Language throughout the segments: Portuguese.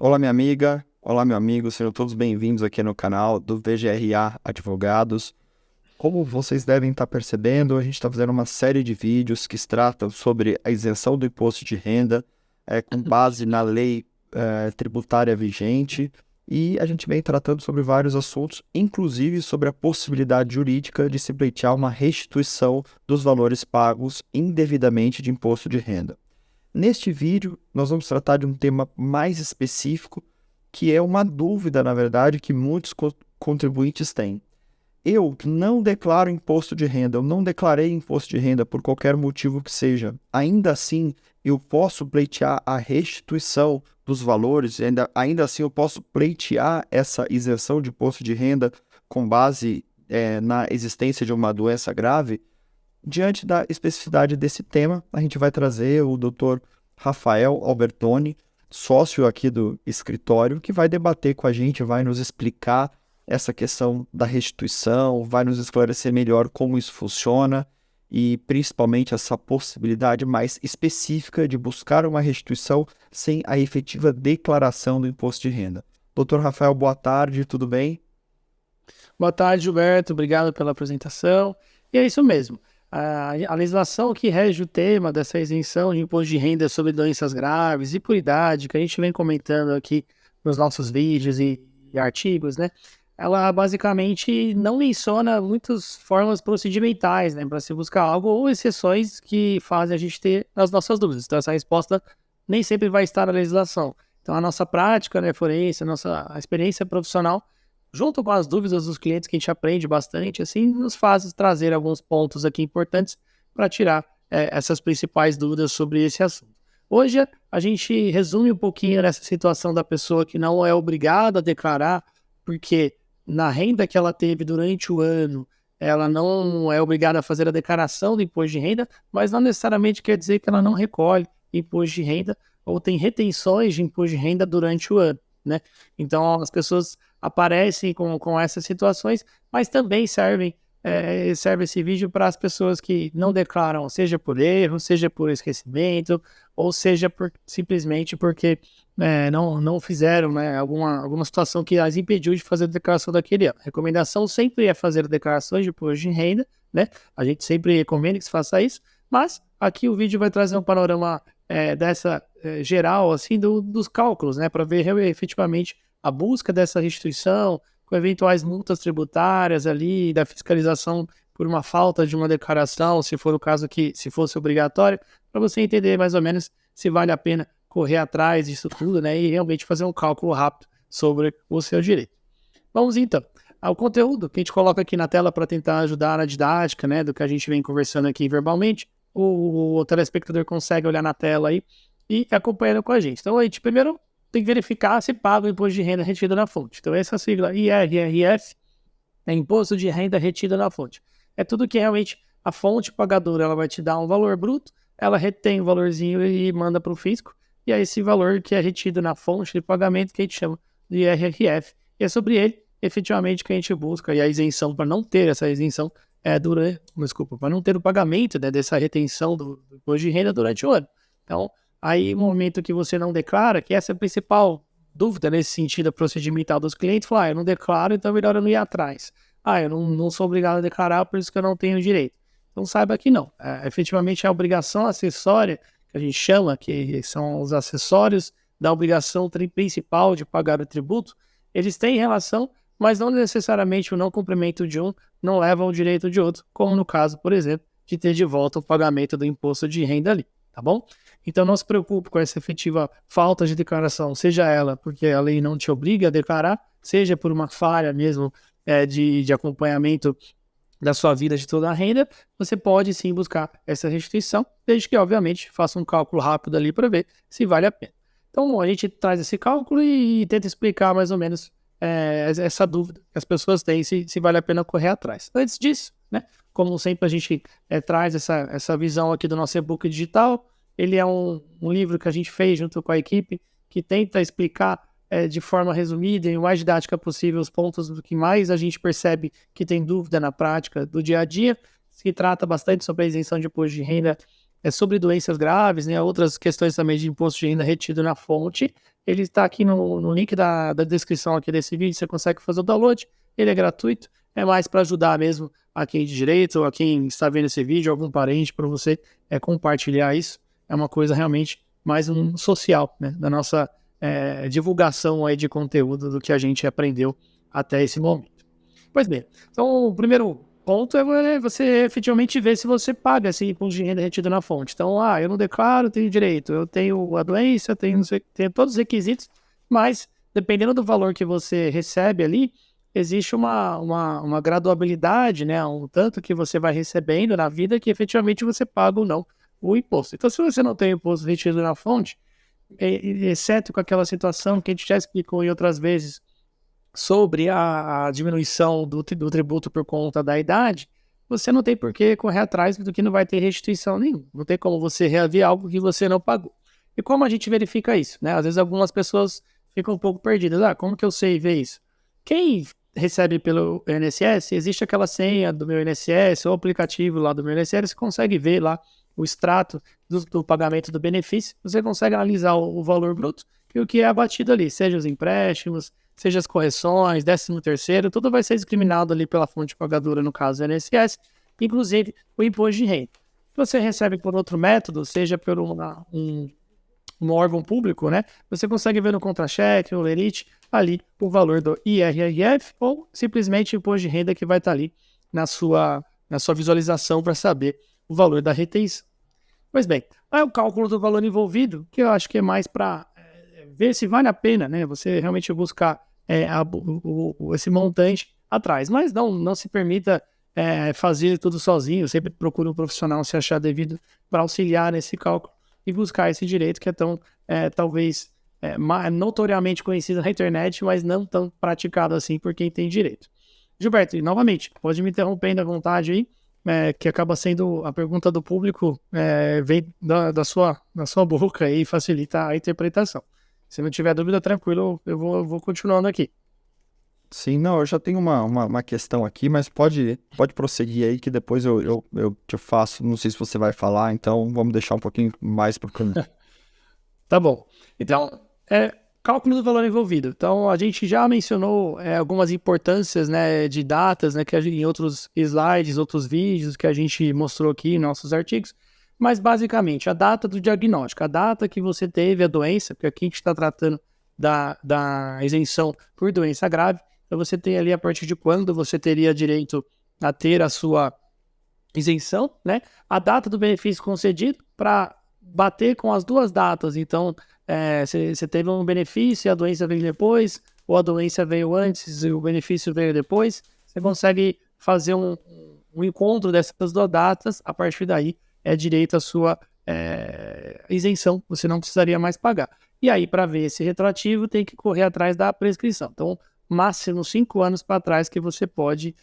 Olá, minha amiga. Olá, meu amigo. Sejam todos bem-vindos aqui no canal do VGRA Advogados. Como vocês devem estar percebendo, a gente está fazendo uma série de vídeos que tratam sobre a isenção do imposto de renda, com base na lei tributária vigente, e a gente vem tratando sobre vários assuntos, inclusive sobre a possibilidade jurídica de se pleitear uma restituição dos valores pagos indevidamente de imposto de renda. Neste vídeo, nós vamos tratar de um tema mais específico, que é uma dúvida, na verdade, que muitos contribuintes têm. Eu não declaro imposto de renda, eu não declarei imposto de renda por qualquer motivo que seja. Ainda assim, eu posso pleitear a restituição dos valores, ainda assim eu posso pleitear essa isenção de imposto de renda com base na existência de uma doença grave. Diante da especificidade desse tema, a gente vai trazer o Dr. Rafael Albertoni, sócio aqui do escritório, que vai debater com a gente, vai nos explicar essa questão da restituição, vai nos esclarecer melhor como isso funciona e principalmente essa possibilidade mais específica de buscar uma restituição sem a efetiva declaração do imposto de renda. Dr. Rafael, boa tarde, tudo bem? Boa tarde, Gilberto. Obrigado pela apresentação. E é isso mesmo. A legislação que rege o tema dessa isenção de imposto de renda sobre doenças graves e por idade, que a gente vem comentando aqui nos nossos vídeos e artigos, né? Ela basicamente não menciona muitas formas procedimentais, né, para se buscar algo ou exceções que fazem a gente ter as nossas dúvidas. Então, essa resposta nem sempre vai estar na legislação. Então, a nossa prática, né, forense, a experiência profissional junto com as dúvidas dos clientes que a gente aprende bastante, assim, nos faz trazer alguns pontos aqui importantes para tirar essas principais dúvidas sobre esse assunto. Hoje a gente resume um pouquinho nessa situação da pessoa que não é obrigada a declarar, porque na renda que ela teve durante o ano, ela não é obrigada a fazer a declaração do imposto de renda, mas não necessariamente quer dizer que ela não recolhe imposto de renda ou tem retenções de imposto de renda durante o ano, né? Então as pessoas aparecem com essas situações, mas também serve esse vídeo para as pessoas que não declaram, seja por erro, seja por esquecimento, ou seja simplesmente porque não fizeram, né, alguma situação que as impediu de fazer a declaração daquele ano. A recomendação sempre é fazer declarações de imposto de renda, né? A gente sempre recomenda que se faça isso, mas aqui o vídeo vai trazer um panorama geral, assim, dos cálculos, né, para ver efetivamente a busca dessa restituição, com eventuais multas tributárias ali, da fiscalização por uma falta de uma declaração, se for o caso que se fosse obrigatório, para você entender mais ou menos se vale a pena correr atrás disso tudo, né, e realmente fazer um cálculo rápido sobre o seu direito. Vamos então ao conteúdo que a gente coloca aqui na tela para tentar ajudar na didática, né, do que a gente vem conversando aqui verbalmente. O telespectador consegue olhar na tela aí e acompanhando com a gente. Então, a gente primeiro tem que verificar se paga o imposto de renda retido na fonte. Então, essa sigla IRRF é Imposto de Renda Retido na Fonte. É tudo que realmente a fonte pagadora ela vai te dar um valor bruto, ela retém o valorzinho e manda para o fisco, e é esse valor que é retido na fonte de pagamento que a gente chama de IRRF. E é sobre ele, efetivamente, que a gente busca, e a isenção, para não ter essa isenção, para não ter o pagamento, né, dessa retenção do imposto de renda durante o ano. Então, aí, no momento que você não declara, que essa é a principal dúvida nesse sentido procedimental dos clientes, falar, eu não declaro, então é melhor eu não ir atrás. Eu não sou obrigado a declarar, por isso que eu não tenho direito. Então saiba que não. Efetivamente, a obrigação acessória, que a gente chama, que são os acessórios da obrigação principal de pagar o tributo, eles têm relação, mas não necessariamente o não cumprimento de um não leva ao direito de outro, como no caso, por exemplo, de ter de volta o pagamento do imposto de renda ali, tá bom? Então não se preocupe com essa efetiva falta de declaração, seja ela porque a lei não te obriga a declarar, seja por uma falha mesmo de acompanhamento da sua vida de toda a renda, você pode sim buscar essa restituição, desde que, obviamente, faça um cálculo rápido ali para ver se vale a pena. Então a gente traz esse cálculo e tenta explicar mais ou menos essa dúvida que as pessoas têm se vale a pena correr atrás. Antes disso, né, como sempre a gente traz essa visão aqui do nosso e-book digital. Ele é um livro que a gente fez junto com a equipe, que tenta explicar de forma resumida e o mais didática possível os pontos do que mais a gente percebe que tem dúvida na prática do dia a dia. Se trata bastante sobre a isenção de imposto de renda, sobre doenças graves, né, outras questões também de imposto de renda retido na fonte, ele está aqui no link da descrição aqui desse vídeo, você consegue fazer o download, ele é gratuito, é mais para ajudar mesmo a quem de direito ou a quem está vendo esse vídeo, algum parente, para você compartilhar isso. É uma coisa realmente mais um social, né, da nossa divulgação aí de conteúdo do que a gente aprendeu até esse momento. Pois bem, então o primeiro ponto é você efetivamente ver se você paga esse imposto de renda retido na fonte. Então, eu não declaro, tenho direito, eu tenho a doença, tenho todos os requisitos, mas dependendo do valor que você recebe ali, existe uma graduabilidade, né, um tanto que você vai recebendo na vida que efetivamente você paga ou não o imposto. Então, se você não tem imposto retido na fonte, exceto com aquela situação que a gente já explicou em outras vezes, sobre a diminuição do tributo por conta da idade, você não tem por que correr atrás do que não vai ter restituição nenhuma. Não tem como você reaver algo que você não pagou. E como a gente verifica isso, né? Às vezes algumas pessoas ficam um pouco perdidas. Como que eu sei ver isso? Quem recebe pelo INSS, existe aquela senha do meu INSS ou aplicativo lá do meu INSS, você consegue ver lá o extrato do pagamento do benefício, você consegue analisar o valor bruto e o que é abatido ali, seja os empréstimos, seja as correções, 13º, tudo vai ser discriminado ali pela fonte pagadora, no caso do INSS, inclusive o imposto de renda. Se você recebe por outro método, seja por um órgão público, né, você consegue ver no contra-cheque, no lerite, ali o valor do IRRF ou simplesmente o imposto de renda que vai estar ali na sua visualização para saber o valor da retenção. Pois bem, aí o cálculo do valor envolvido, que eu acho que é mais para ver se vale a pena, né, você realmente buscar esse montante atrás, mas não se permita fazer tudo sozinho, sempre procure um profissional se achar devido para auxiliar nesse cálculo e buscar esse direito que é tão, talvez, notoriamente conhecido na internet, mas não tão praticado assim por quem tem direito. Gilberto, e novamente, pode me interrompendo à vontade aí, que acaba sendo a pergunta do público, vem da sua boca e facilita a interpretação. Se não tiver dúvida, tranquilo, eu vou continuando aqui. Sim, não, eu já tenho uma questão aqui, mas pode prosseguir aí que depois eu te faço, não sei se você vai falar, então vamos deixar um pouquinho mais para o caminho. Tá bom. Então, cálculo do valor envolvido. Então, a gente já mencionou algumas importâncias, né, de datas, né, que em outros slides, outros vídeos que a gente mostrou aqui em nossos artigos, mas basicamente a data do diagnóstico, a data que você teve a doença, porque aqui a gente está tratando da isenção por doença grave, então você tem ali a partir de quando você teria direito a ter a sua isenção, né? A data do benefício concedido para bater com as duas datas. Então, você teve um benefício e a doença veio depois, ou a doença veio antes e o benefício veio depois, você consegue fazer um encontro dessas duas datas, a partir daí é direito à sua isenção, você não precisaria mais pagar. E aí, para ver esse retroativo, tem que correr atrás da prescrição. Então, máximo 5 anos para trás que você pode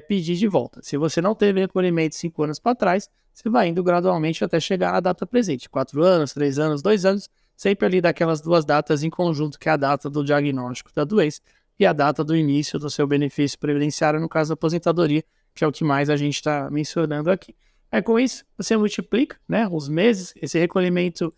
pedir de volta. Se você não teve recolhimento 5 anos para trás, você vai indo gradualmente até chegar à data presente. 4 anos, 3 anos, 2 anos, sempre ali daquelas duas datas em conjunto, que é a data do diagnóstico da doença e a data do início do seu benefício previdenciário, no caso da aposentadoria, que é o que mais a gente está mencionando aqui. Com isso, você multiplica, né, os meses, esse recolhimento,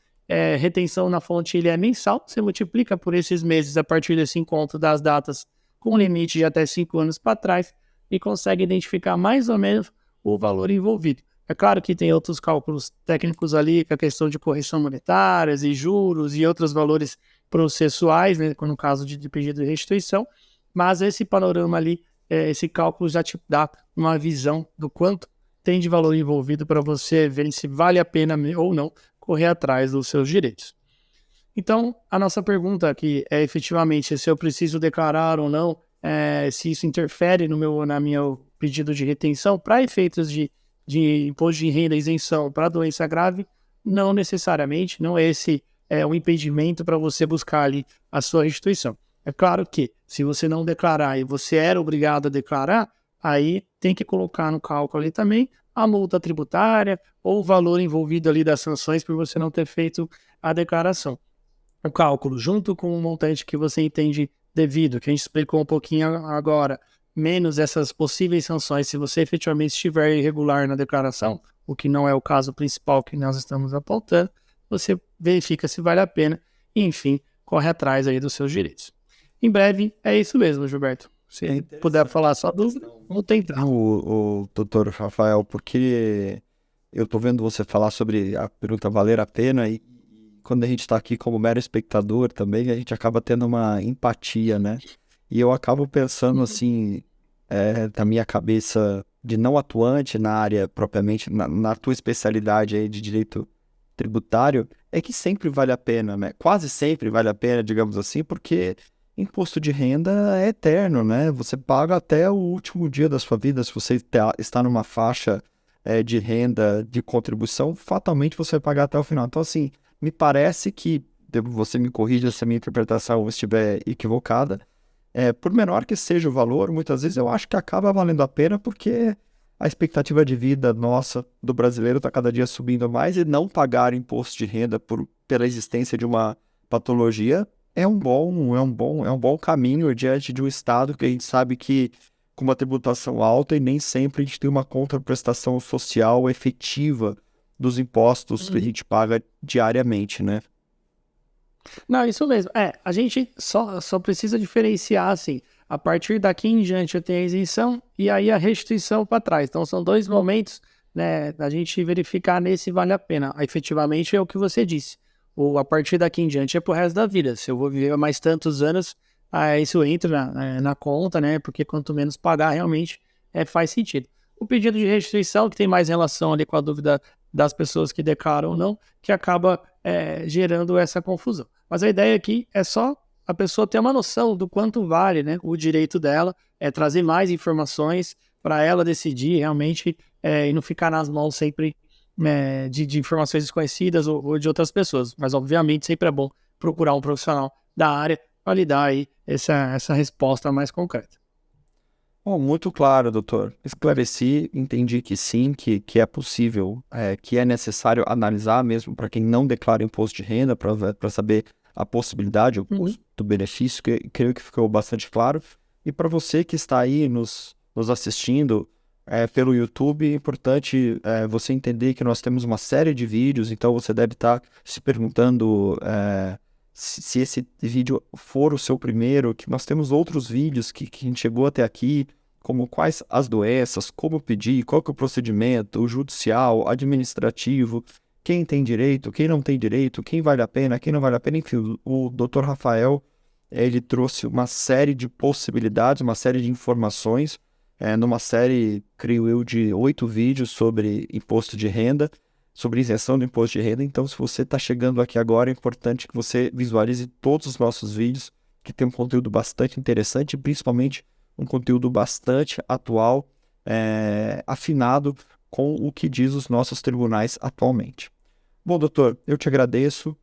retenção na fonte, ele é mensal, você multiplica por esses meses a partir desse encontro das datas com limite de até 5 anos para trás e consegue identificar mais ou menos o valor envolvido. É claro que tem outros cálculos técnicos ali, com a questão de correção monetárias e juros e outros valores processuais, né, no caso de pedido de restituição, mas esse panorama ali, esse cálculo já te dá uma visão do quanto tem de valor envolvido para você ver se vale a pena ou não correr atrás dos seus direitos. Então, a nossa pergunta aqui é efetivamente se eu preciso declarar ou não, se isso interfere no meu pedido de retenção para efeitos de imposto de renda, isenção para doença grave. Não necessariamente, não é esse um impedimento para você buscar ali a sua restituição. É claro que se você não declarar e você era obrigado a declarar, aí tem que colocar no cálculo ali também a multa tributária ou o valor envolvido ali das sanções por você não ter feito a declaração. O cálculo, junto com o montante que você entende devido, que a gente explicou um pouquinho agora, menos essas possíveis sanções, se você efetivamente estiver irregular na declaração, o que não é o caso principal que nós estamos apontando, você verifica se vale a pena e, enfim, corre atrás aí dos seus direitos. Em breve, é isso mesmo, Gilberto. Se puder falar só dúvida, vamos tentar. O doutor Rafael, porque eu tô vendo você falar sobre a pergunta valer a pena e quando a gente tá aqui como mero espectador também, a gente acaba tendo uma empatia, né? E eu acabo pensando assim, na minha cabeça de não atuante na área propriamente, na tua especialidade aí de direito tributário, é que sempre vale a pena, né? Quase sempre vale a pena, digamos assim, porque imposto de renda é eterno, né? Você paga até o último dia da sua vida. Se você está numa faixa de renda de contribuição, fatalmente você vai pagar até o final. Então, assim, me parece que, você me corrija se a minha interpretação estiver equivocada, por menor que seja o valor, muitas vezes eu acho que acaba valendo a pena porque a expectativa de vida nossa, do brasileiro, está cada dia subindo mais e não pagar imposto de renda pela existência de uma patologia é um bom caminho diante de um Estado que a gente sabe que com uma tributação alta e nem sempre a gente tem uma contraprestação social efetiva dos impostos que a gente paga diariamente, né? Não, isso mesmo. A gente só precisa diferenciar, assim, a partir daqui em diante eu tenho a isenção e aí a restituição para trás. Então, são dois momentos, né, da gente verificar nesse vale a pena. Efetivamente é o que você disse. Ou a partir daqui em diante é pro resto da vida. Se eu vou viver mais tantos anos, isso entra na conta, né? Porque quanto menos pagar, realmente faz sentido. O pedido de restituição, que tem mais relação ali com a dúvida das pessoas que declaram ou não, que acaba gerando essa confusão. Mas a ideia aqui é só a pessoa ter uma noção do quanto vale, né, o direito dela, trazer mais informações para ela decidir realmente e não ficar nas mãos sempre de informações desconhecidas ou de outras pessoas. Mas, obviamente, sempre é bom procurar um profissional da área para lhe dar aí essa resposta mais concreta. Bom, muito claro, doutor. Esclareci, entendi que sim, que é possível, que é necessário analisar mesmo para quem não declara imposto de renda, para saber a possibilidade, o custo-benefício, que creio que ficou bastante claro. E para você que está aí nos assistindo pelo YouTube, é importante você entender que nós temos uma série de vídeos, então você deve estar se perguntando se esse vídeo for o seu primeiro, que nós temos outros vídeos que a gente chegou até aqui, como quais as doenças, como pedir, qual que é o procedimento, o judicial, administrativo, quem tem direito, quem não tem direito, quem vale a pena, quem não vale a pena, enfim, o Dr. Rafael, ele trouxe uma série de possibilidades, uma série de informações, numa série, creio eu, de 8 vídeos sobre imposto de renda, sobre isenção do imposto de renda. Então, se você está chegando aqui agora, é importante que você visualize todos os nossos vídeos, que tem um conteúdo bastante interessante, principalmente um conteúdo bastante atual, afinado com o que diz os nossos tribunais atualmente. Bom, doutor, eu te agradeço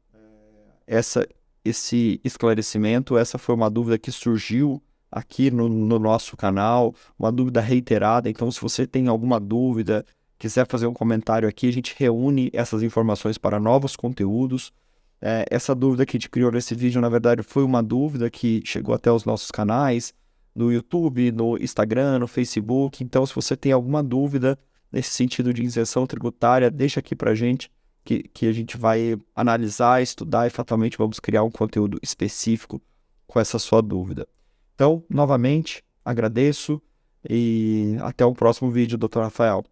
esse esclarecimento. Essa foi uma dúvida que surgiu aqui no nosso canal, uma dúvida reiterada. Então, se você tem alguma dúvida, quiser fazer um comentário aqui, a gente reúne essas informações para novos conteúdos. Essa dúvida que a gente criou nesse vídeo, na verdade, foi uma dúvida que chegou até os nossos canais, no YouTube, no Instagram, no Facebook. Então, se você tem alguma dúvida nesse sentido de isenção tributária, deixa aqui para a gente, que a gente vai analisar, estudar e fatalmente vamos criar um conteúdo específico com essa sua dúvida. Então, novamente, agradeço e até o próximo vídeo, Dr. Rafael.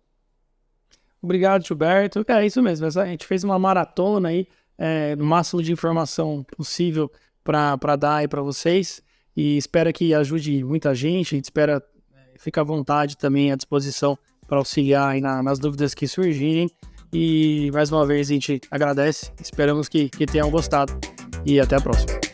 Obrigado, Gilberto. É isso mesmo, a gente fez uma maratona aí, no máximo de informação possível para dar aí para vocês e espero que ajude muita gente. A gente espera, fica à vontade também à disposição para auxiliar aí nas dúvidas que surgirem. E mais uma vez a gente agradece, esperamos que tenham gostado e até a próxima.